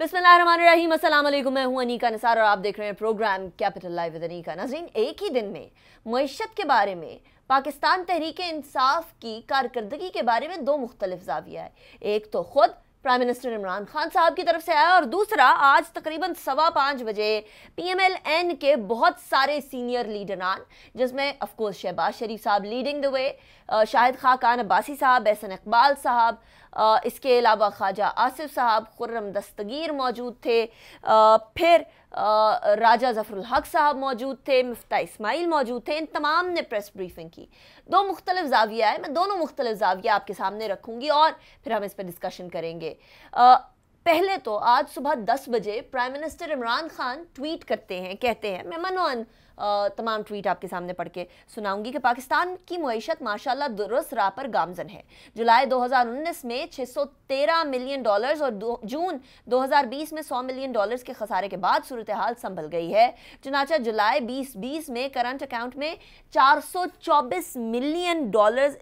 बिस्मिल्लाहिर्रहमानिर्रहीम, अस्सलाम वालेकुम। मैं हूं अनीका निसार और आप देख रहे हैं program capital live with Anika. नाज़रीन, एक ही दिन में मईशत के बारे में, पाकिस्तान तहरीक इंसाफ की कारकर्दगी के बारे में दो मुख्तलिफ ज़ाविया है। एक तो खुद प्राइम मिनिस्टर इमरान खान साहब की तरफ से आया और दूसरा आज तकरीबन 5:15 बजे PMLN के बहुत सारे सीनियर लीडरान, जिसमें ऑफकोर्स शहबाज शरीफ साहब leading the way, Shahid Khaqan Abbasi साहब, एहसन इकबाल साहब, इसके अलावा ख्वाजा आसिफ साहब, खुर्रम दस्तगीर मौजूद थे, फिर राजा ज़फ़रुल हक साहब मौजूद थे, मिफ्ता इस्माइल मौजूद थे। इन तमाम ने प्रेस ब्रीफिंग की। दो मुख्तलिफ ज़ाविया है, मैं दोनों मुख्तलिफ ज़ाविया आपके सामने रखूँगी और फिर हम इस पर डिस्कशन करेंगे। पहले तो आज सुबह 10 बजे prime minister Imran Khan tweet करते हैं, कहते हैं, मैं मनोअन तमाम ट्वीट आपके सामने पढ़ के सुनाऊंगी कि पाकिस्तान की मईशत माशाल्लाह दुरुस्त राह पर गामजन है। जुलाई 2019 में $613 मिलियन और जून 2020 में $100 मिलियन के खसारे के बाद सूरत हाल संभल गई है। चुनाचा जुलाई 2020 में करंट अकाउंट में $424 मिलियन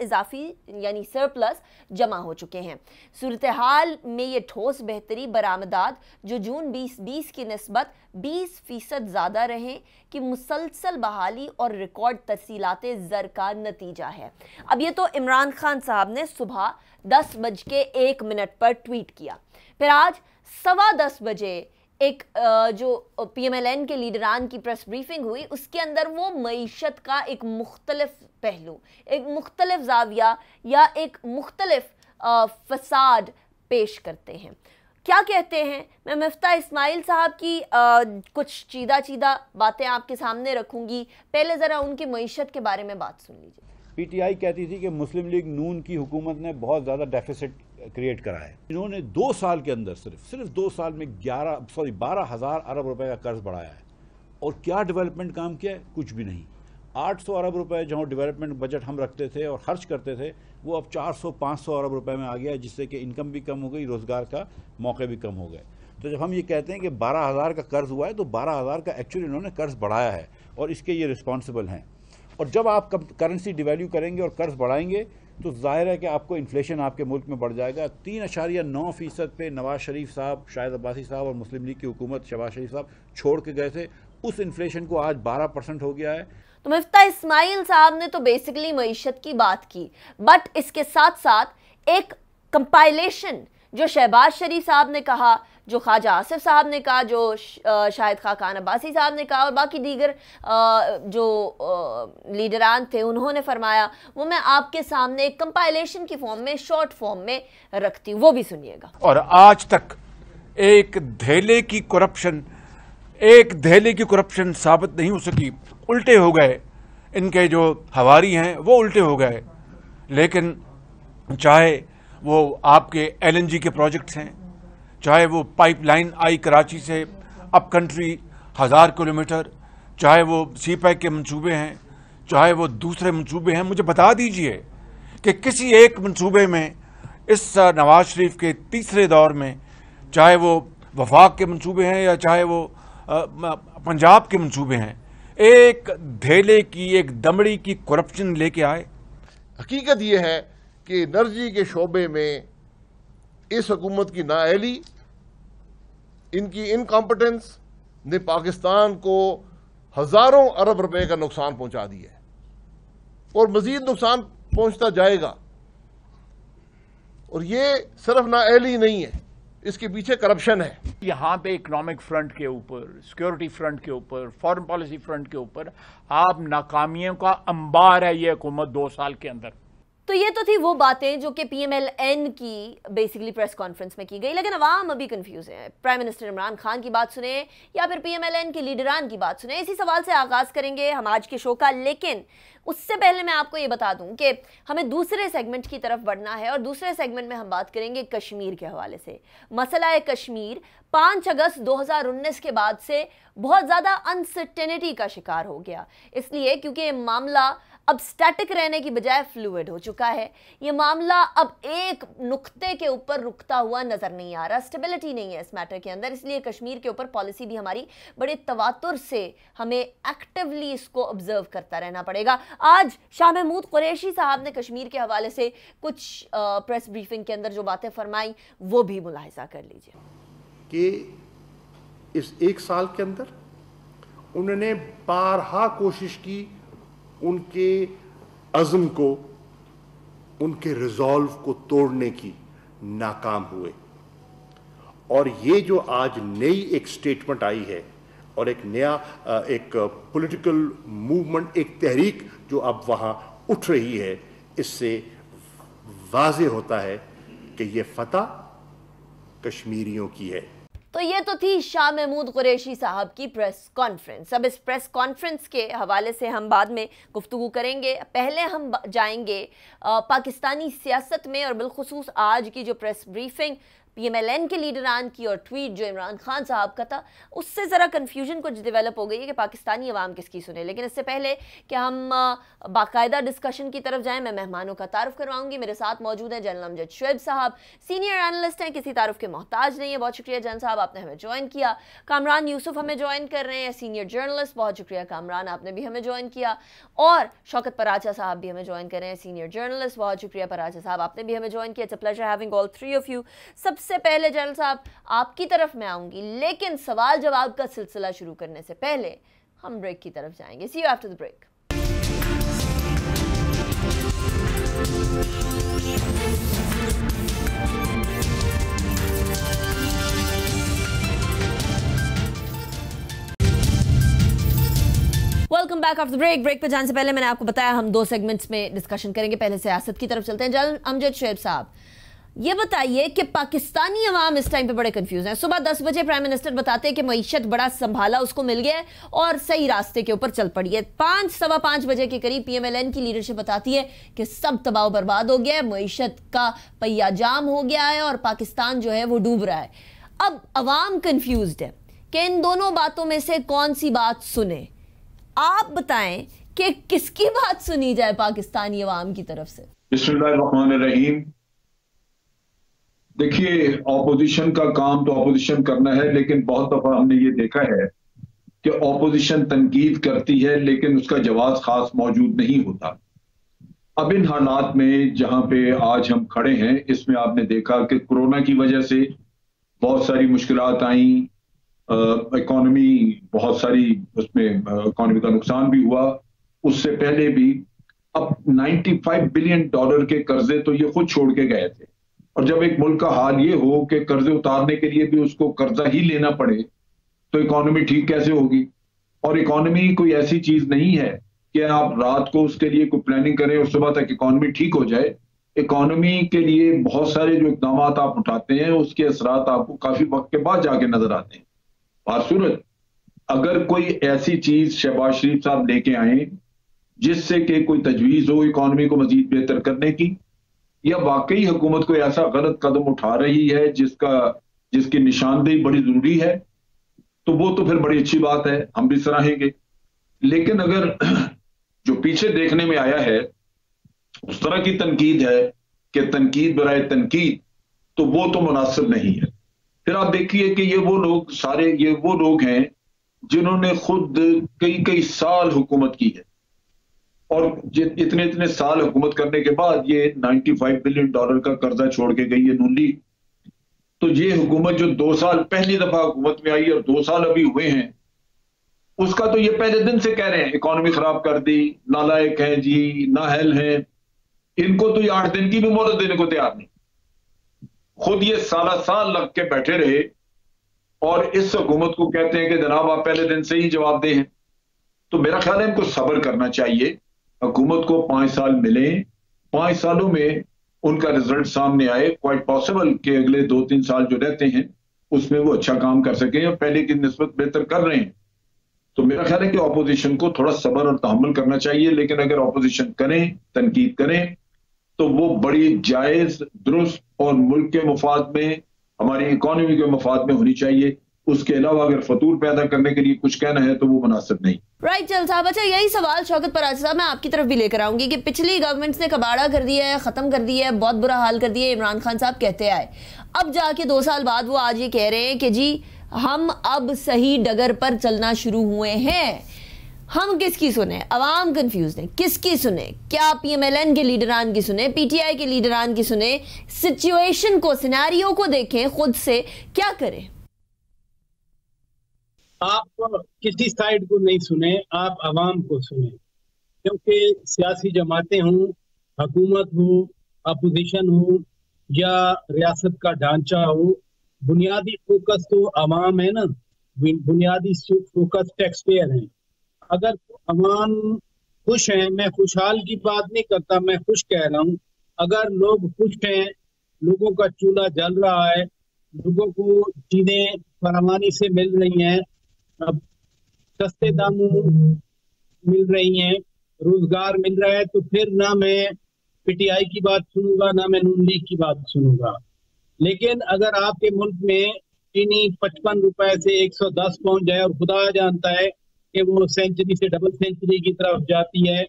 इजाफी यानी सरप्लस जमा हो चुके हैं। सूरत हाल में ये ठोस बेहतरी बरामदात जो जून 2020 की निस्बत 20% ज़्यादा रहें कि मुसलसल बहाली और रिकॉर्ड तरसीलाते ज़र का नतीजा है। अब ये तो इमरान खान साहब ने सुबह 10:01 पर ट्वीट किया। फिर आज 10:15 बजे एक जो PMLN के लीडरान की प्रेस ब्रीफिंग हुई, उसके अंदर वो मईशत का एक मुख्तलिफ पहलू, एक मुख्तलिफ ज़ाविया या एक मुख्तलिफ फसाद पेश करते हैं। क्या कहते हैं, मैं मिफ्ता इस्माइल साहब की कुछ चीदा बातें आपके सामने रखूंगी। पहले ज़रा उनकी मईशत के बारे में बात सुन लीजिए। PTI कहती थी कि मुस्लिम लीग नून की हुकूमत ने बहुत ज़्यादा डेफिसिट क्रिएट करा है। इन्होंने 2 साल के अंदर सिर्फ 2 साल में 12,000 अरब रुपए का कर्ज बढ़ाया है। और क्या डेवलपमेंट काम किया है? कुछ भी नहीं। 800 अरब रुपए जहाँ डेवलपमेंट बजट हम रखते थे और खर्च करते थे, वो अब 400-500 अरब रुपए में आ गया है, जिससे कि इनकम भी कम हो गई, रोज़गार का मौके भी कम हो गए। तो जब हम ये कहते हैं कि 12,000 का कर्ज हुआ है, तो 12,000 का एक्चुअली इन्होंने कर्ज बढ़ाया है और इसके ये रिस्पॉन्सिबल हैं। और जब आप करेंसी डिवैल्यू करेंगे और कर्ज बढ़ाएंगे, तो जाहिर है कि आपको इन्फ्लेशन आपके मुल्क में बढ़ जाएगा। 3.9% पे नवाज शरीफ साहब, शाहिद अब्बासी साहब और मुस्लिम लीग की हुकूमत शहबाज शरीफ साहब छोड़ के गए थे। उस इन्फ्लेशन को आज 12% हो गया है। तो मिफ्ता इस्माइल साहब ने तो बेसिकली मईशत की बात की, बट इसके साथ साथ एक कंपाइलेशन जो शहबाज शरीफ साहब ने कहा, जो ख्वाजा आसिफ साहब ने कहा, जो शाहिद खाकान अब्बासी साहब ने कहा और बाकी दीगर जो लीडरान थे उन्होंने फरमाया, वो मैं आपके सामने एक कंपाइलेशन की फॉर्म में, शॉर्ट फॉर्म में रखती हूँ, वो भी सुनिएगा। और आज तक एक धेले की करप्शन साबित नहीं हो सकी। उल्टे हो गए, इनके जो हवारी हैं वो उल्टे हो गए। लेकिन चाहे वो आपके LNG के प्रोजेक्ट्स हैं, चाहे वो पाइपलाइन आई कराची से अप कंट्री 1000 किलोमीटर, चाहे वो CPEC के मंसूबे हैं, चाहे वो दूसरे मंसूबे हैं, मुझे बता दीजिए कि किसी एक मंसूबे में इस नवाज शरीफ के तीसरे दौर में, चाहे वो वफाक के मंसूबे हैं या चाहे वो पंजाब के मंसूबे हैं, एक धेले की, एक दमड़ी की करप्शन लेके आए। हकीकत यह है कि एनर्जी के शोबे में इस हुकूमत की नाअहली, इनकी इनकॉम्पिटेंस ने पाकिस्तान को हजारों अरब रुपए का नुकसान पहुंचा दिया है और मजीद नुकसान पहुंचता जाएगा। और ये सिर्फ नाअहली नहीं है, इसके पीछे करप्शन है। यहाँ पे इकोनॉमिक फ्रंट के ऊपर, सिक्योरिटी फ्रंट के ऊपर, फॉरेन पॉलिसी फ्रंट के ऊपर आप नाकामियों का अंबार है ये हुकूमत 2 साल के अंदर। तो ये तो थी वो बातें जो कि PMLN की बेसिकली प्रेस कॉन्फ्रेंस में की गई, लेकिन अवाम अभी कंफ्यूज है। प्राइम मिनिस्टर इमरान खान की बात सुने या फिर PMLN के लीडरान की बात सुने, इसी सवाल से आगाज करेंगे हम आज के शो का। लेकिन उससे पहले मैं आपको ये बता दूं कि हमें दूसरे सेगमेंट की तरफ बढ़ना है और दूसरे सेगमेंट में हम बात करेंगे कश्मीर के हवाले से। मसला है कश्मीर 5 अगस्त 2019 के बाद से बहुत ज़्यादा अनसर्टेनिटी का शिकार हो गया, इसलिए क्योंकि मामला अब स्टैटिक रहने की बजाय फ्लूइड हो चुका है। ये मामला अब एक नुक्ते के ऊपर रुकता हुआ नजर नहीं आ रहा, स्टेबिलिटी नहीं है इस मैटर के अंदर। इसलिए कश्मीर के ऊपर पॉलिसी भी हमारी बड़े तवातुर से हमें एक्टिवली इसको ऑब्जर्व करता रहना पड़ेगा। आज शाह महमूद कुरैशी साहब ने कश्मीर के हवाले से कुछ प्रेस ब्रीफिंग के अंदर जो बातें फरमाई वो भी मुलाहिजा कर लीजिए। कि इस 1 साल के अंदर उन्होंने बारहा कोशिश की उनके अज़्म को, उनके रिजॉल्व को तोड़ने की, नाकाम हुए। और ये जो आज नई एक स्टेटमेंट आई है और एक नया एक पॉलिटिकल मूवमेंट, एक तहरीक जो अब वहाँ उठ रही है, इससे वाज़ेह होता है कि ये फतह कश्मीरियों की है। तो ये तो थी शाह महमूद कुरैशी साहब की प्रेस कॉन्फ्रेंस। अब इस प्रेस कॉन्फ्रेंस के हवाले से हम बाद में गुफ्तगू करेंगे। पहले हम जाएंगे पाकिस्तानी सियासत में, और बिलखुसूस आज की जो प्रेस ब्रीफिंग PMLN के लीडरान की और ट्वीट जो इमरान खान साहब का था, उससे ज़रा कन्फ्यूजन कुछ डेवलप हो गई है कि पाकिस्तानी अवाम किसकी सुने। लेकिन इससे पहले कि हम बाकायदा डिस्कशन की तरफ जाएं, मैं मेहमानों का तारुफ करवाऊंगी। मेरे साथ मौजूद हैं जनरल अमजद शुएब साहब, सीनियर एनालिस्ट हैं, किसी तारुफ के मोहताज नहीं है। बहुत शुक्रिया जनरल साहब, आपने हमें ज्वाइन किया। कामरान यूसुफ हमें ज्वाइन कर रहे हैं, सीनियर जर्नलिस्ट, बहुत शुक्रिया कामरान, आपने भी हमें ज्वाइन किया। और शौकत पराचा साहब भी हमें ज्वाइन कर रहे हैं, सीनियर जर्नलिस्ट, बहुत शुक्रिया पराचा साहब, आपने भी हमें ज्वाइन किया। It's a pleasure having all three of you. सबसे पहले जनरल साहब आपकी तरफ मैं आऊंगी, लेकिन सवाल जवाब का सिलसिला शुरू करने से पहले हम ब्रेक की तरफ जाएंगे। See you after the break. Welcome back after break. Break पे जाने से पहले मैंने आपको बताया हम 2 सेगमेंट्स में डिस्कशन करेंगे। पहले सियासत की तरफ चलते हैं। जनरल अमजद शुएब साहब, ये बताइए कि पाकिस्तानी अवाम इस टाइम पे बड़े कंफ्यूज हैं। सुबह 10 बजे प्राइम मिनिस्टर बताते हैं कि मईशत बड़ा संभाला, उसको मिल गया है और सही रास्ते के ऊपर चल पड़ी है। 5 सवा 5 बजे के करीब PMLN की लीडरशिप बताती है कि सब तबाह बर्बाद हो गया है, मईशत का पहिया जाम हो गया है और पाकिस्तान जो है वो डूब रहा है। अब अवाम कंफ्यूज्ड है कि इन दोनों बातों में से कौन सी बात सुने। आप बताएं कि किसकी बात सुनी जाए पाकिस्तानी अवाम की तरफ से। बिस्मिल्लाहिर्रहमानिर्रहीम। देखिए, ऑपोजिशन का काम तो ऑपोजिशन करना है, लेकिन बहुत दफा हमने ये देखा है कि ऑपोजिशन तनकीद करती है लेकिन उसका जवाब खास मौजूद नहीं होता। अब इन हालात में जहां पे आज हम खड़े हैं, इसमें आपने देखा कि कोरोना की वजह से बहुत सारी मुश्किलात आई, इकोनॉमी बहुत सारी, उसमें इकोनॉमी का नुकसान भी हुआ। उससे पहले भी अब $95 बिलियन के कर्जे तो ये खुद छोड़ के गए थे, और जब एक मुल्क का हाल ये हो कि कर्जे उतारने के लिए भी उसको कर्जा ही लेना पड़े तो इकोनॉमी ठीक कैसे होगी। और इकोनॉमी कोई ऐसी चीज नहीं है कि आप रात को उसके लिए कोई प्लानिंग करें और सुबह तक इकोनॉमी ठीक हो जाए। इकोनॉमी के लिए बहुत सारे जो इकदाम आप उठाते हैं उसके असरात आपको काफी वक्त के बाद जाके नजर आते हैं। बासूरत अगर कोई ऐसी चीज शहबाज शरीफ साहब लेके आए जिससे कि कोई तजवीज हो इकोनॉमी को मजीद बेहतर करने की, या वाकई हुकूमत कोई ऐसा गलत कदम उठा रही है जिसकी निशानदेही बड़ी जरूरी है, तो वो तो फिर बड़ी अच्छी बात है, हम भी सराहेंगे। लेकिन अगर जो पीछे देखने में आया है उस तरह की तनकीद है कि तनकीद बराए तनकीद, तो वो तो मुनासिब नहीं है। फिर आप देखिए कि ये वो लोग हैं जिन्होंने खुद कई साल हुकूमत की है, और इतने साल हुकूमत करने के बाद ये $95 बिलियन का कर्जा छोड़ के गई है नून लीग। तो ये हुकूमत जो 2 साल पहली दफा हुकूमत में आई और 2 साल अभी हुए हैं, उसका तो ये पहले दिन से कह रहे हैं इकोनॉमी खराब कर दी, नालायक हैं जी, नाअहल हैं। इनको तो ये 8 दिन की भी मोहलत देने को तैयार नहीं। खुद ये साल लग के बैठे रहे और इस हुकूमत को कहते हैं कि जनाब आप पहले दिन से ही जवाब दे हैं। तो मेरा ख्याल है इनको सब्र करना चाहिए। हुकूमत को 5 साल मिले, 5 सालों में उनका रिजल्ट सामने आए। क्वाइट पॉसिबल कि अगले 2-3 साल जो रहते हैं उसमें वो अच्छा काम कर सकें और पहले की निस्बत बेहतर कर रहे हैं। तो मेरा ख्याल है कि ऑपोजिशन को थोड़ा सब्र और तहम्मुल करना चाहिए, लेकिन अगर ऑपोजिशन करें, तनकीद करें, तो वो बड़ी जायज, दुरुस्त और मुल्क के मफाद में, हमारी इकोनॉमी के मफाद में होनी चाहिए। उसके अलावा अगर फतूर पैदा करने के लिए कुछ कहना है तो वो मुनासिब नहीं। राइट जनरल साहब, अच्छा यही सवाल शौकत पराचा साहब मैं आपकी तरफ भी लेकर आऊंगी कि पिछली गवर्नमेंट्स ने कबाड़ा कर दिया है, खत्म कर दिया है, बहुत बुरा हाल कर दिया है, इमरान खान साहब कहते आए। अब जाके 2 साल बाद वो आज ये कह रहे हैं कि जी हम अब सही डगर पर चलना शुरू हुए हैं। हम किसकी सुने? अवाम कंफ्यूज है, किसकी सुने? क्या PMLN के लीडरान की सुने, PTI के लीडरान की सुने? सिचुएशन को, सिनेरियो को देखें खुद से, क्या करें? आप किसी साइड को नहीं सुने, आप आवाम को सुने, क्योंकि सियासी जमातें हों, हुकूमत हो, अपोजिशन हो या रियासत का ढांचा हो, बुनियादी फोकस तो आवाम है ना, बुनियादी फोकस टैक्स पेयर है। अगर आवाम खुश हैं, मैं खुशहाल की बात नहीं करता, मैं खुश कह रहा हूँ, अगर लोग खुश हैं, लोगों का चूल्हा जल रहा है, लोगों को चीजें फरामानी से मिल रही हैं, अब सस्ते दामों मिल रही हैं, रोजगार मिल रहा है, तो फिर ना मैं पीटीआई की बात सुनूंगा, ना मैं नून लीग की बात सुनूंगा। लेकिन अगर आपके मुल्क में चीनी 55 रुपए से 110 पहुंच जाए और खुदा जानता है कि वो सेंचुरी से डबल सेंचुरी की तरफ जाती है,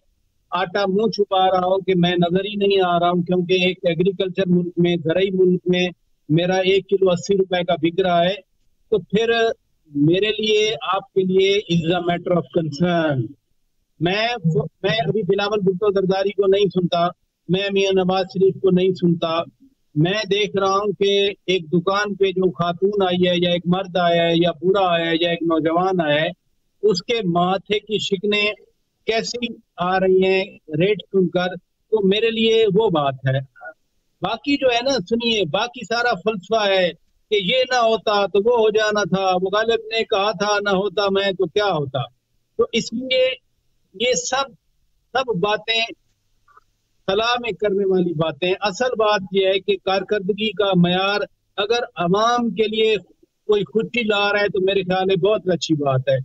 आटा मुंह छुपा रहा हो कि मैं नजर ही नहीं आ रहा हूं, क्योंकि एक एग्रीकल्चर मुल्क में, ज़राई मुल्क में मेरा 1 किलो 80 रुपए का बिक रहा है, तो फिर मेरे लिए, आपके लिए is a matter of concern. मैं अभी बिलावल भुट्टो जरदारी को नहीं सुनता, मैं मियां नवाज शरीफ को नहीं सुनता, मैं देख रहा हूं कि एक दुकान पे जो खातून आई है या एक मर्द आया है या बूढ़ा आया है या एक नौजवान आया है, उसके माथे की शिकनें कैसी आ रही हैं रेट सुनकर, तो मेरे लिए वो बात है। बाकी जो है ना, सुनिए, बाकी सारा फलसफा है कि ये ना होता तो वो हो जाना था, वो गालिब ने कहा था ना होता मैं तो क्या होता। तो इसलिए ये सब बातें सलाह में करने वाली बातें। असल बात यह है कि कारकर्दगी का मयार अगर अवाम के लिए कोई खुशी ला रहा है तो मेरे ख्याल में बहुत अच्छी बात है।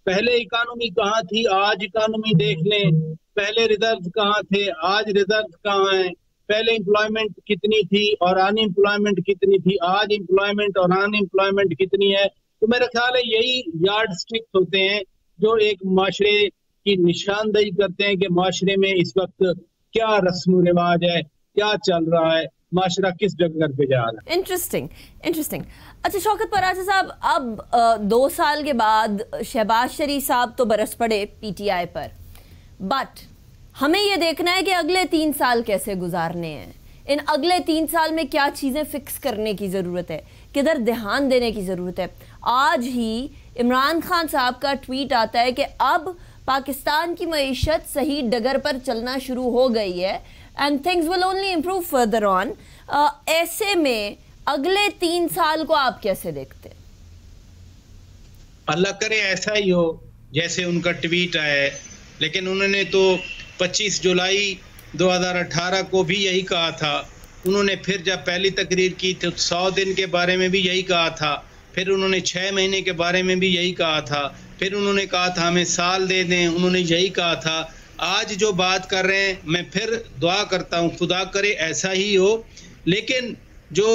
पहले इकानमी कहाँ थी, आज इकानमी देख लें, पहले रिजर्व कहाँ थे, आज रिजर्व कहाँ है, पहले एम्प्लॉयमेंट कितनी थी और अनएम्प्लॉयमेंट कितनी थी, आज एम्प्लॉयमेंट और अनएम्प्लॉयमेंट कितनी है। तो मेरा ख्याल है यही यार्ड स्टिक होते हैं जो एक माशरे की निशानदेही करते हैं कि माशरे में इस वक्त क्या रस्म रिवाज है, क्या चल रहा है, माशरा किस जगह पे जा रहा है। इंटरेस्टिंग। अच्छा शौकत परासी साहब, अब 2 साल के बाद शहबाज शरीफ साहब तो बरस पड़े पीटीआई पर, बट हमें ये देखना है कि अगले 3 साल कैसे गुजारने हैं। इन अगले 3 साल में क्या चीज़ें फिक्स करने की ज़रूरत है, किधर ध्यान देने की ज़रूरत है। आज ही इमरान खान साहब का ट्वीट आता है कि अब पाकिस्तान की मईशत सही डगर पर चलना शुरू हो गई है and things will only improve further on. ऐसे में अगले 3 साल को आप कैसे देखते हैं? अल्लाह करे ऐसा ही हो जैसे उनका ट्वीट आया है, लेकिन उन्होंने तो 25 जुलाई 2018 को भी यही कहा था। उन्होंने फिर जब पहली तकरीर की तो 100 दिन के बारे में भी यही कहा था, फिर उन्होंने 6 महीने के बारे में भी यही कहा था, फिर उन्होंने कहा था हमें साल दे दें, उन्होंने यही कहा था। आज जो बात कर रहे हैं, मैं फिर दुआ करता हूँ खुदा करे ऐसा ही हो, लेकिन जो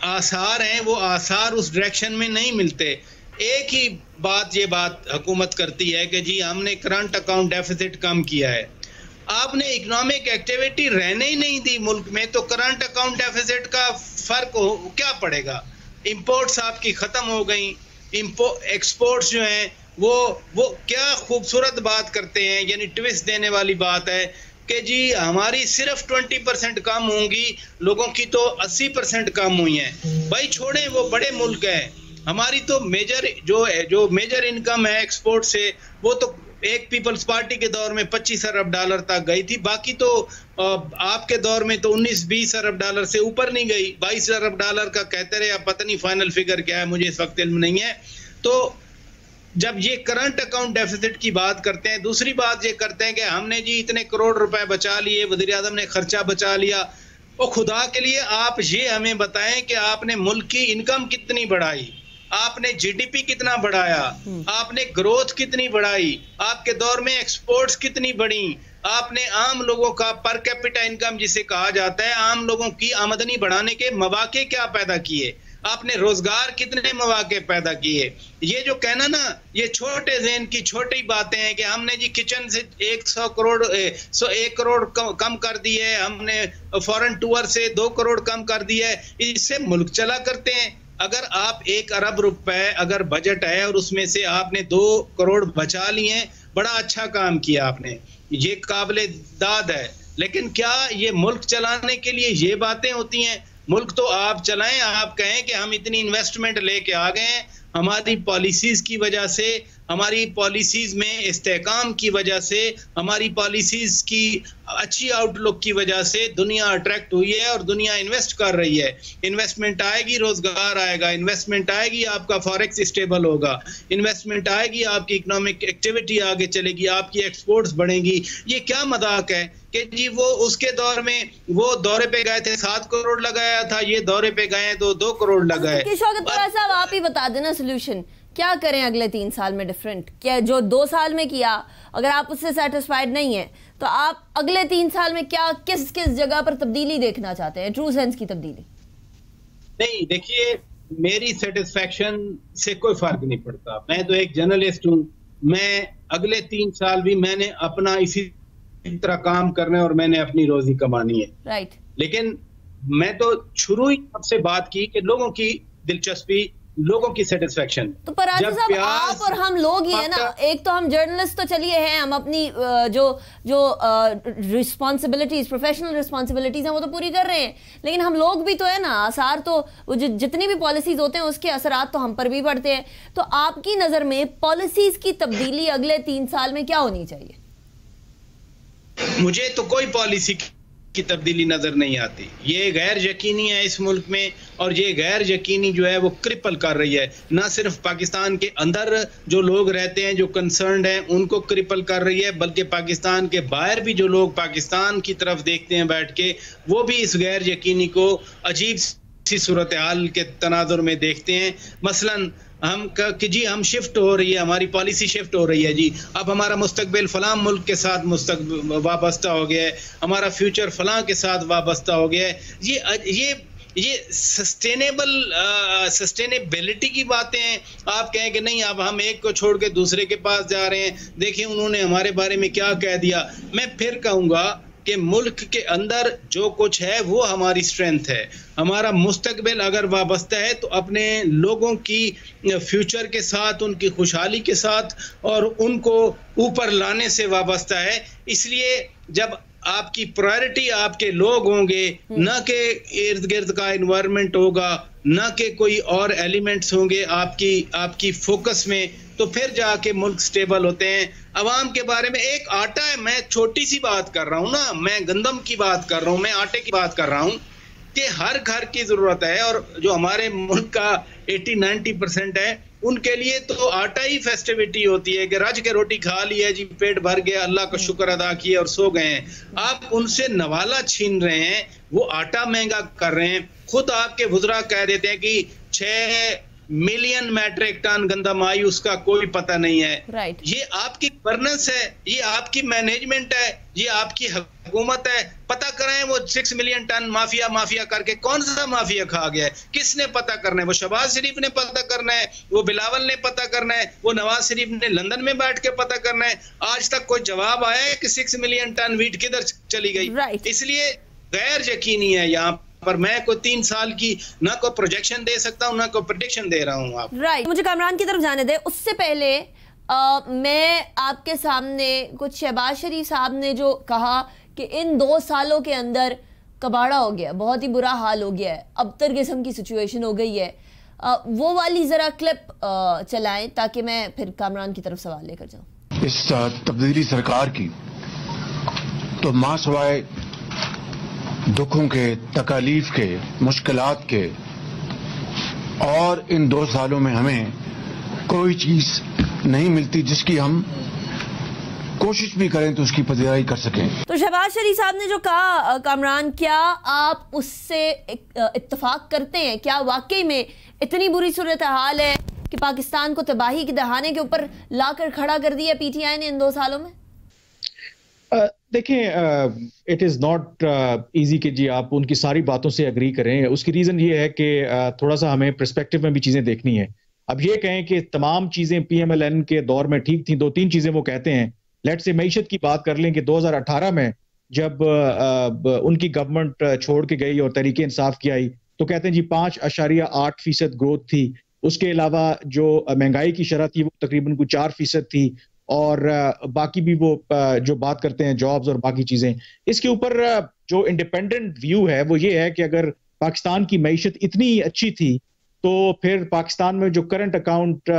आसार हैं वो आसार उस डायरेक्शन में नहीं मिलते। एक ही बात ये बात हुकूमत करती है कि जी हमने करंट अकाउंट डेफिसिट कम किया है। आपने इकोनॉमिक एक्टिविटी रहने ही नहीं दी मुल्क में, तो करंट अकाउंट डेफिसिट का फर्क क्या पड़ेगा? इंपोर्ट्स आपकी ख़त्म हो गई, एक्सपोर्ट्स जो हैं वो क्या खूबसूरत बात करते हैं, यानी ट्विस्ट देने वाली बात है कि जी हमारी सिर्फ 20% कम होंगी, लोगों की तो 80% कम हुई हैं। भाई छोड़ें, वो बड़े मुल्क हैं, हमारी तो जो मेजर इनकम है एक्सपोर्ट से वो तो एक पीपल्स पार्टी के दौर में 25 अरब डॉलर तक गई थी, बाकी तो आपके दौर में तो 19-20 अरब डॉलर से ऊपर नहीं गई। 22 अरब डॉलर का कहते रहे, अब पता नहीं फाइनल फिगर क्या है, मुझे इस वक्त इल्म नहीं है। तो जब ये करंट अकाउंट डेफिसिट की बात करते हैं, दूसरी बात ये करते हैं कि हमने जी इतने करोड़ रुपए बचा लिए, वज़ीर आज़म ने खर्चा बचा लिया। और खुदा के लिए आप ये हमें बताएं कि आपने मुल्क की इनकम कितनी बढ़ाई, आपने जीडीपी कितना बढ़ाया, आपने ग्रोथ कितनी बढ़ाई, आपके दौर में एक्सपोर्ट्स कितनी बढ़ी, आपने आम लोगों का पर कैपिटा इनकम जिसे कहा जाता है, आम लोगों की आमदनी बढ़ाने के मौके क्या पैदा किए, आपने रोजगार कितने मौके पैदा किए। ये जो कहना ना, ये छोटे ज़हन की छोटी बातें हैं कि हमने जी किचन से 1 करोड़ कम कर दी है, हमने फॉरेन टूर से 2 करोड़ कम कर दिया है, इससे मुल्क चला करते हैं। अगर आप 1 अरब रुपए अगर बजट है और उसमें से आपने 2 करोड़ बचा लिए, बड़ा अच्छा काम किया आपने, ये काबिले दाद है। लेकिन क्या ये मुल्क चलाने के लिए ये बातें होती हैं? मुल्क तो आप चलाएं, आप कहें कि हम इतनी इन्वेस्टमेंट लेके आ गए हैं, हमारी पॉलिसीज की वजह से, हमारी पॉलिसीज में इस्तेहकाम की वजह से, हमारी पॉलिसीज की अच्छी आउटलुक की वजह से दुनिया अट्रैक्ट हुई है और दुनिया इन्वेस्ट कर रही है। इन्वेस्टमेंट आएगी, रोजगार आएगा, इन्वेस्टमेंट आएगी, आपका फॉरेक्स स्टेबल होगा, इन्वेस्टमेंट आएगी, आपकी इकोनॉमिक एक्टिविटी आगे चलेगी, आपकी एक्सपोर्ट्स बढ़ेंगी। ये क्या मजाक है कि जी वो उसके दौर में वो दौरे पे गए थे 7 करोड़ लगाया था, ये दौरे पे गए तो 2 करोड़ लगाए। शौकत साहब आप ही बता देना सोल्यूशन क्या करें अगले 3 साल में डिफरेंट, क्या जो 2 साल में किया अगर आप उससे सेटिस्फाइड नहीं है तो आप अगले 3 साल में क्या किस किस जगह पर तब्दीली देखना चाहते हैं, ट्रू सेंस की तब्दीली? नहीं, देखिए मेरी सेटिस्फैक्शन से कोई फर्क नहीं पड़ता, मैं तो एक जर्नलिस्ट हूँ, मैं अगले 3 साल भी मैंने अपना इसी तरह काम करना है और मैंने अपनी रोजी कमानी है। राइट। लेकिन मैं तो शुरू ही आपसे बात की कि लोगों की दिलचस्पी, लोगों की सेटिस्फैक्शन। तो परासी साहब आप और हम लोग ही है ना, एक तो हम जर्नलिस्ट तो चलिए हैं, हम अपनी जो रिस्पॉन्सिबिलिटीज, प्रोफेशनल रिस्पॉन्सिबिलिटीज हैं वो तो पूरी कर रहे हैं, लेकिन हम लोग भी तो है ना, आसार तो वो जितनी भी पॉलिसीज होते हैं उसके असरात तो हम पर भी पड़ते हैं। तो आपकी नजर में पॉलिसीज की तब्दीली अगले 3 साल में क्या होनी चाहिए? मुझे तो कोई पॉलिसी की तब्दीली नजर नहीं आती। ये गैर यकीनी है इस मुल्क में, और ये गैर यकीनी जो है वो क्रिपल कर रही है, ना सिर्फ पाकिस्तान के अंदर जो लोग रहते हैं, जो कंसर्न्ड हैं, उनको क्रिपल कर रही है, बल्कि पाकिस्तान के बाहर भी जो लोग पाकिस्तान की तरफ देखते हैं बैठ के, वो भी इस गैर यकीनी को अजीब सी सूरत हाल के तनाजुर में देखते हैं। मसलन हम कि जी हम शिफ्ट हो रही है, हमारी पॉलिसी शिफ्ट हो रही है, जी अब हमारा मुस्तकबिल फलां मुल्क के साथ वाबस्ता हो गया है, हमारा फ्यूचर फलां के साथ वाबस्ता हो गया है। ये सस्टेनेबिलिटी की बातें हैं। आप कहें कि नहीं अब हम एक को छोड़ के दूसरे के पास जा रहे हैं, देखिए उन्होंने हमारे बारे में क्या कह दिया। मैं फिर कहूँगा कि मुल्क के अंदर जो कुछ है वो हमारी स्ट्रेंथ है। हमारा मुस्तकबिल अगर वाबस्ता है तो अपने लोगों की फ्यूचर के साथ, उनकी खुशहाली के साथ और उनको ऊपर लाने से वाबस्ता है। इसलिए जब आपकी प्रायोरिटी आपके लोग होंगे, न के इर्द गिर्द का एनवायरनमेंट होगा, न के कोई और एलिमेंट्स होंगे आपकी फोकस में, तो फिर जाके मुल्क स्टेबल होते हैं। अवाम के बारे में एक आटा है, मैं छोटी सी बात कर रहा हूँ ना, मैं गंदम की बात कर रहा हूँ, मैं आटे की बात कर रहा हूँ कि हर घर की जरूरत है, और जो हमारे मुल्क का 80-90% है उनके लिए तो आटा ही फेस्टिविटी होती है कि रज के रोटी खा ली है जी, पेट भर गया, अल्लाह का शुक्र अदा किया और सो गए हैं। आप उनसे नवाला छीन रहे हैं, वो आटा महंगा कर रहे हैं। खुद आपके बुजुर्ग कह देते हैं कि 6 मिलियन मैट्रिक टन गंदम आई, उसका कोई पता नहीं है। ये आपकी गवर्नेंस है, ये आपकी मैनेजमेंट है, ये आपकी हुकूमत है। पता कराएं वो 6 मिलियन टन माफिया करके कौन सा माफिया खा गया है, किसने पता करना है? वो शहबाज शरीफ ने पता करना है, वो बिलावल ने पता करना है, वो नवाज शरीफ ने लंदन में बैठ के पता करना है। आज तक कोई जवाब आया है कि 6 मिलियन टन वीट किधर चली गई? इसलिए गैर यकीनी है यहाँ पर। मैं कोई 3 साल की ना कोई प्रोजेक्शन दे सकता हूँ, ना कोई प्रेडिक्शन दे रहा हूँ। आप मुझे कामरान की तरफ जाने दे, उससे पहले मैं आपके सामने कुछ शहबाज शरीफ साहब ने जो कहा कि इन 2 सालों के अंदर कबाड़ा हो गया, बहुत ही बुरा हाल हो गया है, अबतर किस्म की सिचुएशन हो गई है, वो वाली जरा क्लिप चलाएं ताकि मैं फिर कामरान की तरफ सवाल लेकर जाऊं। इस तब्दीली सरकार की तो मासवाए दुखों के, तकालीफ के, मुश्किलात के, और इन 2 सालों में हमें कोई चीज नहीं मिलती जिसकी हम कोशिश भी करें तो उसकी पजीराई कर सकें। तो शहबाज शरीफ साहब ने जो कहा कामरान, क्या आप उससे इत्तफाक करते हैं? क्या वाकई में इतनी बुरी सूरत हाल है कि पाकिस्तान को तबाही के दहाने के ऊपर लाकर खड़ा कर दिया पीटीआई ने इन 2 सालों में? देखें, इट इज़ नॉट इजी कि जी आप उनकी सारी बातों से एग्री करें। उसकी रीज़न ये है कि थोड़ा सा हमें पर्सपेक्टिव में भी चीज़ें देखनी है। अब ये कहें कि तमाम चीज़ें पीएमएलएन के दौर में ठीक थी, 2-3 चीज़ें वो कहते हैं। लेट से मईशत की बात कर लें कि 2018 में जब उनकी गवर्नमेंट छोड़ के गई और तहरीक इंसाफ की आई तो कहते हैं जी 5.8% ग्रोथ थी। उसके अलावा जो महंगाई की शरह थी वो तकरीबन कुछ 4% थी, और बाकी भी वो जो बात करते हैं जॉब्स और बाकी चीजें। इसके ऊपर जो इंडिपेंडेंट व्यू है वो ये है कि अगर पाकिस्तान की मईशत इतनी अच्छी थी तो फिर पाकिस्तान में जो करंट अकाउंट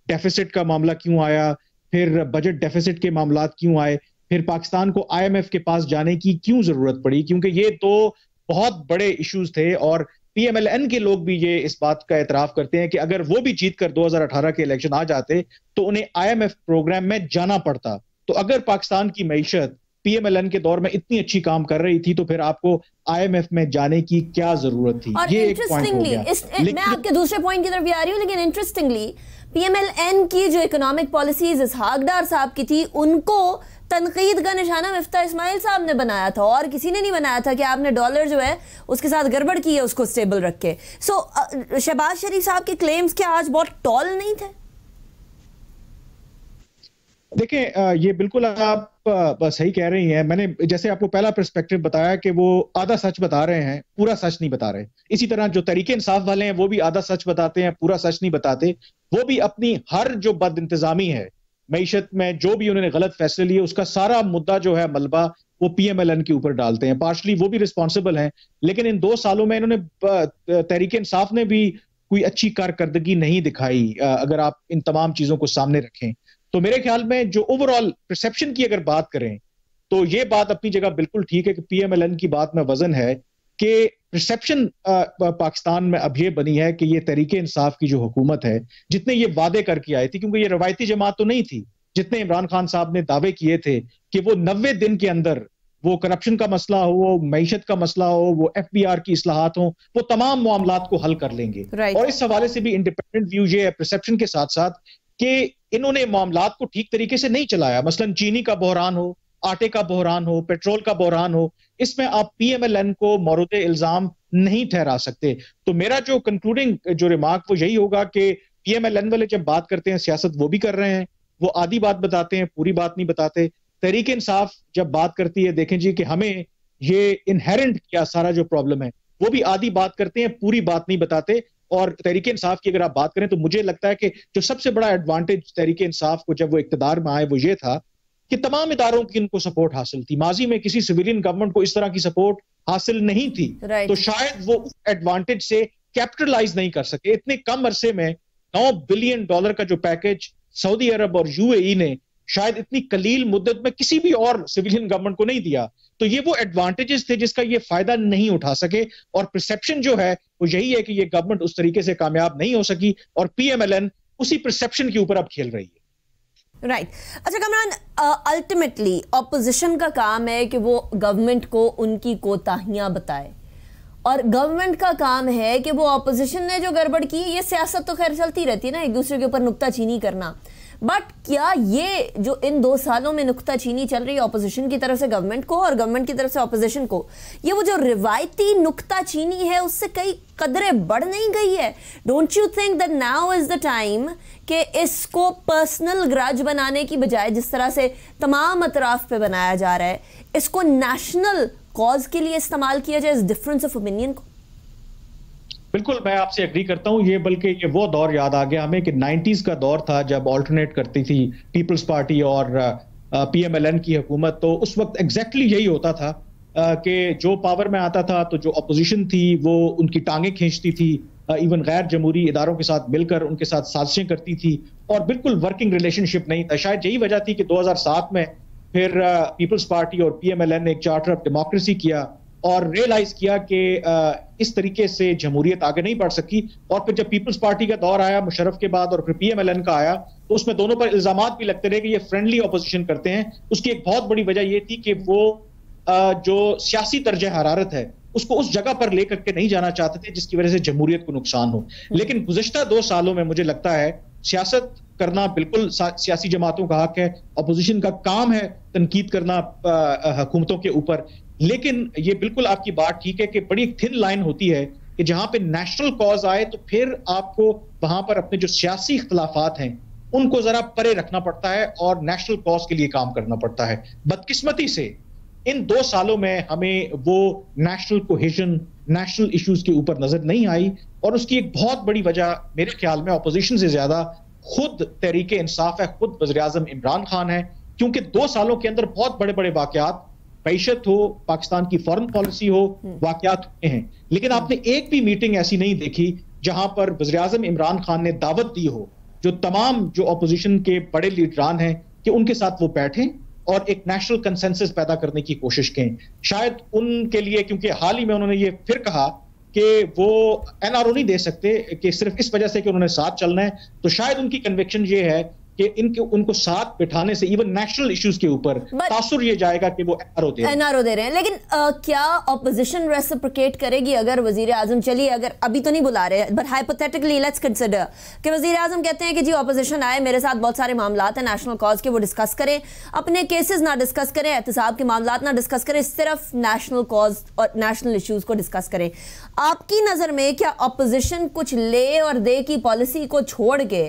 डेफिसिट का मामला क्यों आया, फिर बजट डेफिसिट के मामला क्यों आए, फिर पाकिस्तान को IMF के पास जाने की क्यों जरूरत पड़ी, क्योंकि ये तो बहुत बड़े इश्यूज थे। और PMLN के लोग भी ये इस बात का एतराफ करते हैं कि अगर वो भी जीतकर 2018 के इलेक्शन आ जाते तो उन्हें IMF प्रोग्राम में जाना पड़ता। तो अगर पाकिस्तान की मईशत PMLN के दौर में इतनी अच्छी काम कर रही थी तो फिर आपको IMF में जाने की क्या जरूरत थी। और ये एक पॉइंट हो गया। मैं आपके दूसरे पॉइंट की तरफ भी आ रही हूँ, लेकिन इंटरेस्टिंगली PMLN की जो इकोनॉमिक पॉलिसीज इसहाक डार साहब की थी, उनको तनकीद का निशाना मिफ्ता इस्माइल साहब ने बनाया था और किसी ने नहीं बनाया था कि आपने डॉलर जो है उसके साथ गड़बड़ की है, उसको स्टेबल रख के। सो शहबाज शरीफ साहब के क्लेम्स क्या आज बहुत टॉल नहीं थे? देखिए, ये बिल्कुल आप सही कह रही हैं। मैंने जैसे आपको पहला पर्सपेक्टिव बताया कि वो आधा सच बता रहे हैं, पूरा सच नहीं बता रहे। इसी तरह जो तरीके इंसाफ वाले हैं वो भी आधा सच बताते हैं, पूरा सच नहीं बताते। वो भी अपनी हर जो बद इंतजामी है मईशत में, जो भी उन्होंने गलत फैसले लिए, उसका सारा मुद्दा जो है मलबा वो PMLN के ऊपर डालते हैं। पार्शली वो भी रिस्पॉन्सिबल हैं, लेकिन इन 2 सालों में इन्होंने तहरीक इंसाफ ने भी कोई अच्छी कारकर्दगी नहीं दिखाई। अगर आप इन तमाम चीजों को सामने रखें तो मेरे ख्याल में जो ओवरऑल परसेप्शन की अगर बात करें तो ये बात अपनी जगह बिल्कुल ठीक है कि PMLN की बात में वजन है कि परसेप्शन पाकिस्तान में अब ये बनी है कि ये तहरीक इंसाफ की जो हुकूमत है, जितने ये वादे करके आई थी, क्योंकि ये रवायती जमात तो नहीं थी, जितने इमरान खान साहब ने दावे किए थे कि वो 90 दिन के अंदर वो करप्शन का मसला हो, वो मईशत का मसला हो, वो FBR की इस्लाहात हो, वो तमाम मामलात को हल कर लेंगे। और इस हवाले से भी इंडिपेंडेंट व्यू ये है परसेप्शन के साथ साथ कि इन्होंने मामलात को ठीक तरीके से नहीं चलाया। मसलन चीनी का बहरान हो, आटे का बहरान हो, पेट्रोल का बहरान हो, इसमें आप PMLN को मौरूद इल्जाम नहीं ठहरा सकते। तो मेरा जो कंक्लूडिंग जो रिमार्क वो यही होगा कि PMLN वाले जब बात करते हैं सियासत वो भी कर रहे हैं, वो आधी बात बताते हैं, पूरी बात नहीं बताते। तहरीक इंसाफ जब बात करती है, देखें जी कि हमें ये इनहेरेंट क्या सारा जो प्रॉब्लम है, वो भी आधी बात करते हैं, पूरी बात नहीं बताते। और तहरीक इंसाफ की अगर आप बात करें तो मुझे लगता है कि जो सबसे बड़ा एडवांटेज तहरीक इंसाफ को जब वो इक्तदार में आए वो ये था कि तमाम इदारों की उनको सपोर्ट हासिल थी। माजी में किसी सिविलियन गवर्नमेंट को इस तरह की सपोर्ट हासिल नहीं थी, तो शायद वो उस एडवांटेज से कैपिटलाइज नहीं कर सके। इतने कम अरसे में $9 बिलियन का जो पैकेज सऊदी अरब और UAE ने शायद इतनी कलील मुद्दत में किसी भी और सिविलियन गवर्नमेंट को नहीं दिया। तो ये वो एडवांटेजेस थे जिसका ये फायदा नहीं उठा सके, और परसेप्शन जो है वो यही है कि ये गवर्नमेंट उस तरीके से कामयाब नहीं हो सकी, और PMLN उसी परसेप्शन के ऊपर अब खेल रही है। राइट। अच्छा कमरान, अल्टीमेटली ऑपोजिशन का काम है कि वो गवर्नमेंट को उनकी कोताहियां बताए, और गवर्नमेंट का काम है कि वो ऑपोजिशन ने जो गड़बड़ की, ये सियासत तो खैर चलती रहती है ना, एक दूसरे के ऊपर नुक्ताचीनी करना, बट क्या ये जो इन 2 सालों में नुक्ताचीनी चल रही है ऑपोजिशन की तरफ से गवर्नमेंट को और गवर्नमेंट की तरफ से ऑपोजिशन को, ये वो जो रिवायती नुक्ताचीनी है उससे कई कदरें बढ़ नहीं गई है? Don't you think that now is the time कि इसको पर्सनल ग्रज बनाने की बजाय, जिस तरह से तमाम अतराफ पे बनाया जा रहा है, इसको नेशनल कॉज के लिए इस्तेमाल किया जाए, इस डिफरेंस ऑफ ओपिनियन को? बिल्कुल, मैं आपसे एग्री करता हूं। ये बल्कि ये वो दौर याद आ गया हमें कि 90s का दौर था जब ऑल्टरनेट करती थी पीपल्स पार्टी और PMLN की हुकूमत। तो उस वक्त एग्जैक्टली यही होता था कि जो पावर में आता था तो जो अपोजिशन थी वो उनकी टांगें खींचती थी, इवन गैर जमहूरी इदारों के साथ मिलकर उनके साथ साजिशें करती थी, और बिल्कुल वर्किंग रिलेशनशिप नहीं था। शायद यही वजह थी कि 2007 में फिर पीपल्स पार्टी और PMLN ने एक चार्टर ऑफ डेमोक्रेसी किया और रियलाइज किया कि इस तरीके से जमहूरियत आगे नहीं बढ़ सकी। और फिर जब पीपल्स पार्टी का दौर आया मुशर्रफ के बाद और फिर PMLN का आया, तो उसमें दोनों पर इल्जामात भी लगते रहे कि ये फ्रेंडली ऑपोजिशन करते हैं। उसकी एक बहुत बड़ी वजह ये थी कि वो जो सियासी दर्जे हरारत है उसको उस जगह पर लेकर के नहीं जाना चाहते थे जिसकी वजह से जमहूरियत को नुकसान हो। लेकिन गुज़िश्ता 2 सालों में मुझे लगता है सियासत करना बिल्कुल सियासी जमातों का हक है, अपोजिशन का काम है तनकीद करना हुकूमतों के ऊपर। लेकिन ये बिल्कुल आपकी बात ठीक है कि बड़ी थिन लाइन होती है कि जहां पे नेशनल कॉज आए तो फिर आपको वहां पर अपने जो सियासी इख्तलाफात हैं उनको जरा परे रखना पड़ता है और नेशनल कॉज के लिए काम करना पड़ता है। बदकिस्मती से इन 2 सालों में हमें वो नेशनल कोहेजन, नेशनल इश्यूज के ऊपर नजर नहीं आई, और उसकी एक बहुत बड़ी वजह मेरे ख्याल में अपोजिशन से ज्यादा खुद तहरीक इंसाफ है, खुद वज़ीर-ए-आज़म इमरान खान है। क्योंकि 2 सालों के अंदर बहुत बड़े बड़े वाकयात, मईशत हो, पाकिस्तान की फॉरेन पॉलिसी हो, वाकयात हुए हैं, लेकिन आपने एक भी मीटिंग ऐसी नहीं देखी जहां पर वज़ीर-ए-आज़म इमरान खान ने दावत दी हो जो तमाम जो अपोजिशन के बड़े लीडरान हैं कि उनके साथ वो बैठें और एक नेशनल कंसेंसस पैदा करने की कोशिश करें। शायद उनके लिए, क्योंकि हाल ही में उन्होंने ये फिर कहा कि वो एनआरओ नहीं दे सकते कि सिर्फ इस वजह से कि उन्होंने साथ चलना है, तो शायद उनकी कन्विक्शन ये है कि उनको साथ बिठाने से इवन नेशनल इश्यूज के ऊपर तासुर ये जाएगा कि वो एनआरओ दे रहे हैं। लेकिन क्या ऑपोजिशन रेसिप्रोकेट करेगी अगर वजीर आजम, चलिए अगर अभी तो नहीं बुला रहे, बट हाइपोथेटिकली लेट्स कंसिडर कि वजीर आजम कहते हैं कि जी ऑपोजिशन आए, मेरे साथ बहुत सारे मामला हैं नेशनल कॉज के, वो डिस्कस करें, अपने केसेस ना डिस्कस करें, एहतसाब के मामला ना डिस्कस करें, सिर्फ नेशनल कॉज और नेशनल इश्यूज को डिस्कस करें। आपकी नज़र में क्या ऑपोजिशन कुछ ले और दे की पॉलिसी को छोड़ के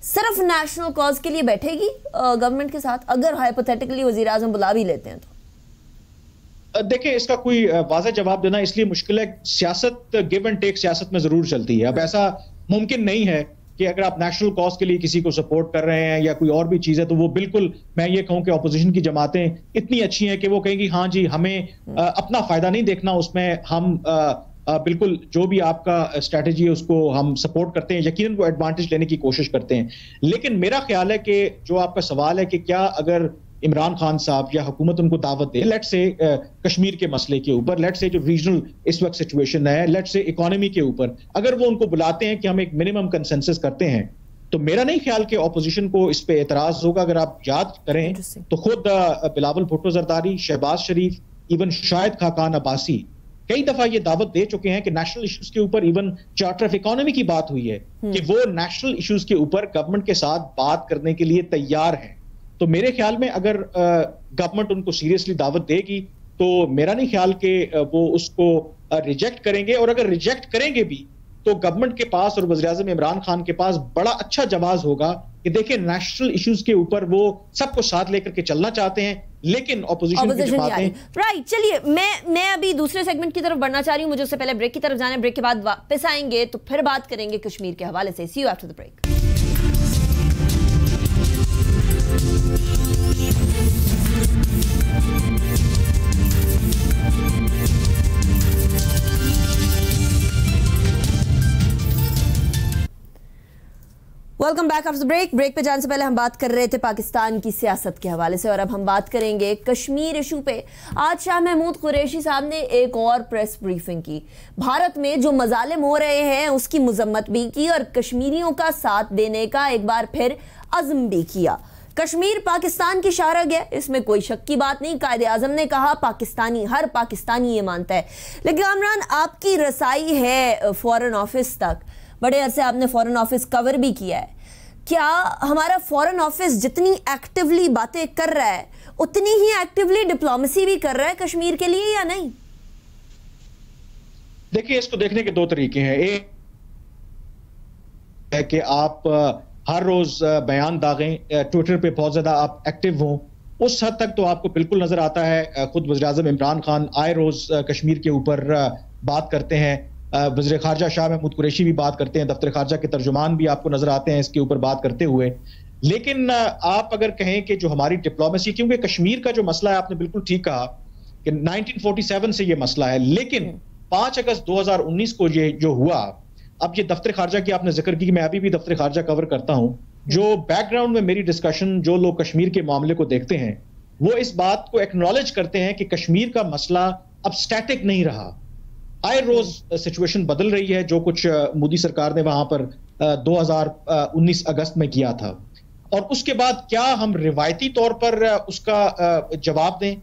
सिर्फ नेशनल कॉज के लिए बैठेगी गवर्नमेंट के साथ, अगर हाइपोथेटिकली वजीर आजम बुला भी लेते हैं तो? देखिए, इसका कोई वाज़ेह जवाब देना इसलिए मुश्किल है। सियासत गिव एंड टेक सियासत में जरूर चलती है। अब ऐसा मुमकिन नहीं है कि अगर आप नेशनल कॉज के लिए किसी को सपोर्ट कर रहे हैं या कोई और भी चीज है तो वो बिल्कुल, मैं ये कहूं कि ऑपोजिशन की जमातें इतनी अच्छी हैं कि वो कहेंगी हाँ जी हमें अपना फायदा नहीं देखना, उसमें हम बिल्कुल जो भी आपका स्ट्रैटेजी है उसको हम सपोर्ट करते हैं, यकीनन वो एडवांटेज लेने की कोशिश करते हैं। लेकिन मेरा ख्याल है कि जो आपका सवाल है कि क्या अगर इमरान खान साहब या हुकूमत उनको दावत दे, लेट्स से कश्मीर के मसले के ऊपर, लेट्स से जो रीजनल इस वक्त सिचुएशन है, लेट्स से इकोनॉमी के ऊपर, अगर वो उनको बुलाते हैं कि हम एक मिनिमम कंसेंसस करते हैं, तो मेरा नहीं ख्याल कि ऑपोजिशन को इस पे एतराज होगा। अगर आप याद करें तो खुद बिलावल भुट्टो जरदारी, शहबाज शरीफ, इवन शाहिद खाकान अब्बासी कई दफा ये दावत दे चुके हैं कि नेशनल इश्यूज के ऊपर, इवन चार्टर ऑफ इकोनॉमी की बात हुई है कि वो नेशनल इश्यूज के ऊपर गवर्नमेंट के साथ बात करने के लिए तैयार हैं। तो मेरे ख्याल में अगर गवर्नमेंट उनको सीरियसली दावत देगी तो मेरा नहीं ख्याल कि वो उसको रिजेक्ट करेंगे, और अगर रिजेक्ट करेंगे भी तो गवर्नमेंट के पास और वज़ीर-ए-आज़म इमरान खान के पास बड़ा अच्छा जवाब होगा कि देखिए नेशनल इश्यूज के ऊपर वो सबको साथ लेकर के चलना चाहते हैं, लेकिन ऑपोजिशन की बातें राइट। चलिए मैं अभी दूसरे सेगमेंट की तरफ बढ़ना चाह रही हूं, मुझे उससे पहले ब्रेक की तरफ जाना है। ब्रेक के बाद वापस आएंगे तो फिर बात करेंगे कश्मीर के हवाले से। See you after the break. Welcome back after the break. Break पे जाने से पहले हम बात कर रहे थे पाकिस्तान की सियासत के हवाले से, और अब हम बात करेंगे कश्मीर इशू पे। आज शाह महमूद कुरैशी साहब ने एक और प्रेस ब्रीफिंग की, भारत में जो मजालिम हो रहे हैं उसकी मजम्मत भी की और कश्मीरियों का साथ देने का एक बार फिर अज़्म भी किया। कश्मीर पाकिस्तान की शाहरग है, इसमें कोई शक की बात नहीं। कायदे आज़म ने कहा पाकिस्तानी, हर पाकिस्तानी ये मानता है। लेकिन कामरान, आपकी रसाई है फॉरेन ऑफिस तक, बड़े अरसे आपने फॉरेन ऑफिस कवर भी किया है, क्या हमारा फॉरेन ऑफिस जितनी एक्टिवली बातें कर रहा है उतनी ही एक्टिवली डिप्लोमेसी भी कर रहा है कश्मीर के लिए या नहीं? देखिए, इसको देखने के दो तरीके हैं। एक है कि आप हर रोज बयान दागें, ट्विटर पे बहुत ज्यादा आप एक्टिव हों, उस हद तक तो आपको बिल्कुल नजर आता है। खुद वज़ीर-ए-आज़म इमरान खान आए रोज कश्मीर के ऊपर बात करते हैं, वज़ीर ख़ारजा शाह महमूद कुरैशी भी बात करते हैं, दफ्तर ख़ारजा के तर्जुमान भी आपको नजर आते हैं इसके ऊपर बात करते हुए। लेकिन आप अगर कहें कि जो हमारी डिप्लोमेसी, क्योंकि कश्मीर का जो मसला है, आपने बिल्कुल ठीक कहा कि 1947 से ये मसला है, लेकिन 5 अगस्त 2019 को ये जो हुआ, अब ये दफ्तर ख़ारजा की आपने जिक्र की कि मैं अभी भी दफ्तर ख़ारजा कवर करता हूं, जो बैकग्राउंड में मेरी डिस्कशन, जो लोग कश्मीर के मामले को देखते हैं वो इस बात को एक्नॉलेज करते हैं कि कश्मीर का मसला अब स्टैटिक नहीं रहा, आए रोज सिचुएशन बदल रही है। जो कुछ मोदी सरकार ने वहां पर 2019 अगस्त में किया था, और उसके बाद क्या हम रिवायती तौर पर उसका जवाब दें?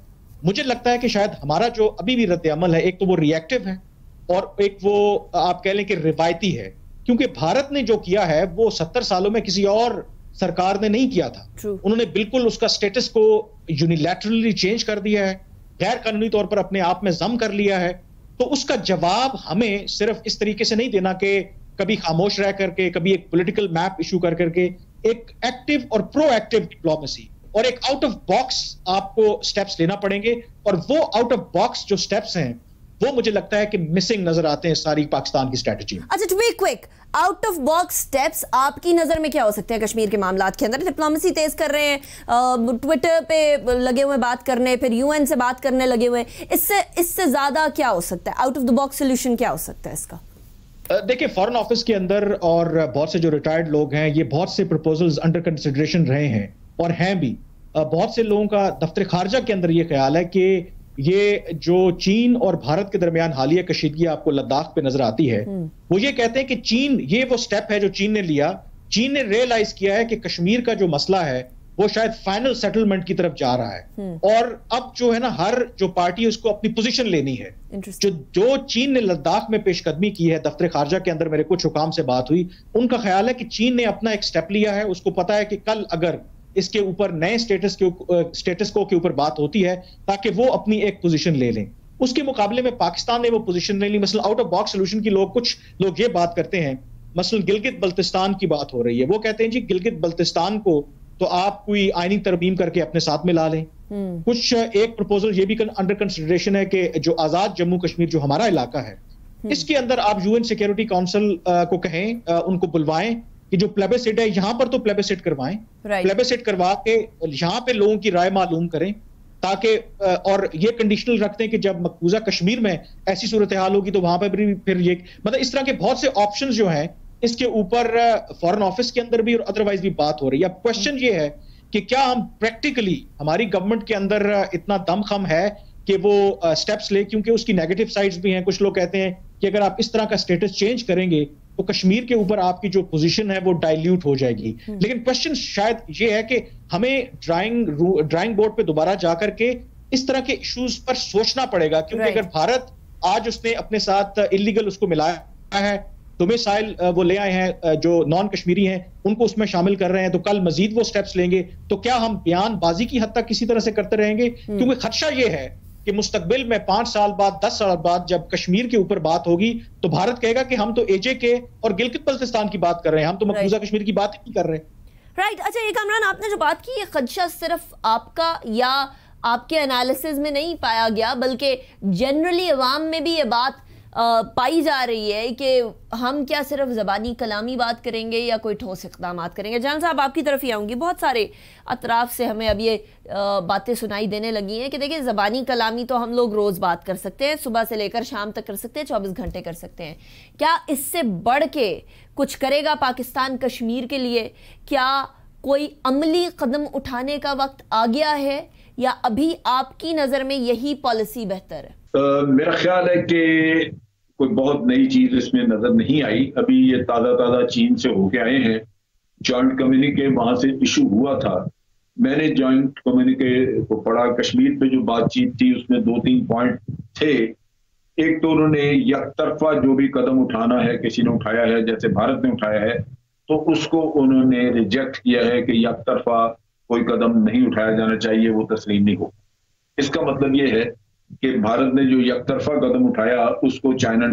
मुझे लगता है कि शायद हमारा जो अभी भी रद्द अमल है, एक तो वो रिएक्टिव है और एक वो आप कह लें कि रिवायती है, क्योंकि भारत ने जो किया है वो 70 सालों में किसी और सरकार ने नहीं किया था। उन्होंने बिल्कुल उसका स्टेटस को यूनिलैटरली चेंज कर दिया है, गैर कानूनी तौर पर अपने आप में जम कर लिया है। तो उसका जवाब हमें सिर्फ इस तरीके से नहीं देना कि कभी खामोश रह करके, कभी एक पॉलिटिकल मैप इशू कर करके, एक एक्टिव और प्रोएक्टिव डिप्लोमेसी और एक आउट ऑफ बॉक्स आपको स्टेप्स लेना पड़ेंगे, और वो आउट ऑफ बॉक्स जो स्टेप्स हैं वो मुझे लगता है कि मिसिंग नजर आते हैं सारी पाकिस्तान की स्ट्रेटजी में। अच्छा, to be quick, out of box steps आपकी नजर में क्या हो सकते हैं कश्मीर के मामलात के अंदर? डिप्लोमेसी तेज कर रहे हैं, ट्विटर पे लगे हुए बात करने, फिर यूएन से बात करने लगे हुए, इससे ज्यादा क्या हो सकता है? Out of the box solution क्या हो सकता है इसका? देखिए, फॉरेन ऑफिस के अंदर और बहुत से जो रिटायर्ड लोग हैं, ये बहुत से प्रपोजल्स अंडर कंसिडरेशन रहे हैं और हैं भी। बहुत से लोगों का दफ्तर खारजा के अंदर ये ख्याल है कि ये जो चीन और भारत के दरमियान हालिया कशीदगी आपको लद्दाख पे नजर आती है, वो ये कहते हैं कि चीन, ये वो स्टेप है जो चीन ने लिया। चीन ने रियलाइज किया है कि कश्मीर का जो मसला है वो शायद फाइनल सेटलमेंट की तरफ जा रहा है और अब जो है ना, हर जो पार्टी है उसको अपनी पोजीशन लेनी है। जो चीन ने लद्दाख में पेशकदमी की है, दफ्तर खारजा के अंदर मेरे कुछ हुकाम से बात हुई, उनका ख्याल है कि चीन ने अपना एक स्टेप लिया है। उसको पता है कि कल अगर इसके ऊपर नए स्टेटस को के ऊपर बात होती है ताकि वो अपनी एक पोजीशन ले लें। उसके मुकाबले में पाकिस्तान ने वो पोजीशन ले ली। मसलन आउट ऑफ बॉक्स सोल्यूशन की कुछ लोग ये बात करते हैं, मसलन गिलगित बल्तिस्तान की बात हो रही है, वो कहते हैं जी गिलगित बल्तिस्तान को तो आप कोई आईनी तरमीम करके अपने साथ मिला लें। कुछ एक प्रपोजल ये भी अंडर कंसिडरेशन है कि जो आजाद जम्मू कश्मीर जो हमारा इलाका है, इसके अंदर आप यूएन सिक्योरिटी काउंसिल को कहें, उनको बुलवाएं कि जो प्लेबिसिट है यहाँ पर तो प्लेबिसिट करवाएं, प्लेबिसिट करवा के यहाँ पे लोगों की राय मालूम करें ताकि, और ये कंडीशनल रखते हैं कि जब मकबूजा कश्मीर में ऐसी सूरत हाल होगी तो वहां पर भी फिर ये, मतलब इस तरह के बहुत से ऑप्शंस जो हैं इसके ऊपर फॉरेन ऑफिस के अंदर भी और अदरवाइज भी बात हो रही है। अब क्वेश्चन ये है कि क्या हम प्रैक्टिकली, हमारी गवर्नमेंट के अंदर इतना दमखम है कि वो स्टेप्स ले, क्योंकि उसकी नेगेटिव साइड्स भी हैं। कुछ लोग कहते हैं कि अगर आप इस तरह का स्टेटस चेंज करेंगे तो कश्मीर के ऊपर आपकी जो पोजीशन है वो डाइल्यूट हो जाएगी। लेकिन क्वेश्चन शायद ये है कि हमें ड्राइंग बोर्ड पे दोबारा जाकर के इस तरह के इश्यूज पर सोचना पड़ेगा, क्योंकि अगर भारत आज उसने अपने साथ इलीगल उसको मिलाया है, डोमिसाइल वो ले आए हैं, जो नॉन कश्मीरी हैं उनको उसमें शामिल कर रहे हैं, तो कल मजीद वो स्टेप्स लेंगे, तो क्या हम बयानबाजी की हद तक किसी तरह से करते रहेंगे? क्योंकि खदशा ये है कि मुस्तकबिल में 5 साल बाद, 10 साल बाद जब कश्मीर के ऊपर बात होगी तो भारत कहेगा कि हम तो AJK और गिलगित बल्तिस्तान की बात कर रहे हैं, हम तो मकबूजा कश्मीर की बात ही नहीं कर रहे। राइट। अच्छा, ये कामरान, आपने जो बात की, ये खदशा सिर्फ आपका या आपके एनालिसिस में नहीं पाया गया, बल्कि जनरली अवाम में भी ये बात पाई जा रही है कि हम क्या सिर्फ ज़बानी कलामी बात करेंगे या कोई ठोस इक़दाम करेंगे। जान साहब, आपकी तरफ ही आऊँगी। बहुत सारे अतराफ से हमें अब ये बातें सुनाई देने लगी हैं कि देखिए, ज़बानी कलामी तो हम लोग रोज़ बात कर सकते हैं, सुबह से लेकर शाम तक कर सकते हैं, 24 घंटे कर सकते हैं। क्या इससे बढ़ के कुछ करेगा पाकिस्तान कश्मीर के लिए? क्या कोई अमली कदम उठाने का वक्त आ गया है या अभी आपकी नज़र में यही पॉलिसी बेहतर है? मेरा ख्याल है कि कोई बहुत नई चीज इसमें नजर नहीं आई। अभी ये ताज़ा चीन से होके आए हैं, जॉइंट कम्युनिके वहां से इशू हुआ था। मैंने जॉइंट कम्युनिके को पढ़ा, कश्मीर पे जो बातचीत थी उसमें 2-3 पॉइंट थे। एक तो उन्होंने यकतरफा जो भी कदम उठाना है, किसी ने उठाया है, जैसे भारत ने उठाया है, तो उसको उन्होंने रिजेक्ट किया है कि यकतरफा कोई कदम नहीं उठाया जाना चाहिए, वो तस्लीम नहीं हो। इसका मतलब ये है कि भारत ने जो यकतरफा कदम उठाया उसको चाइना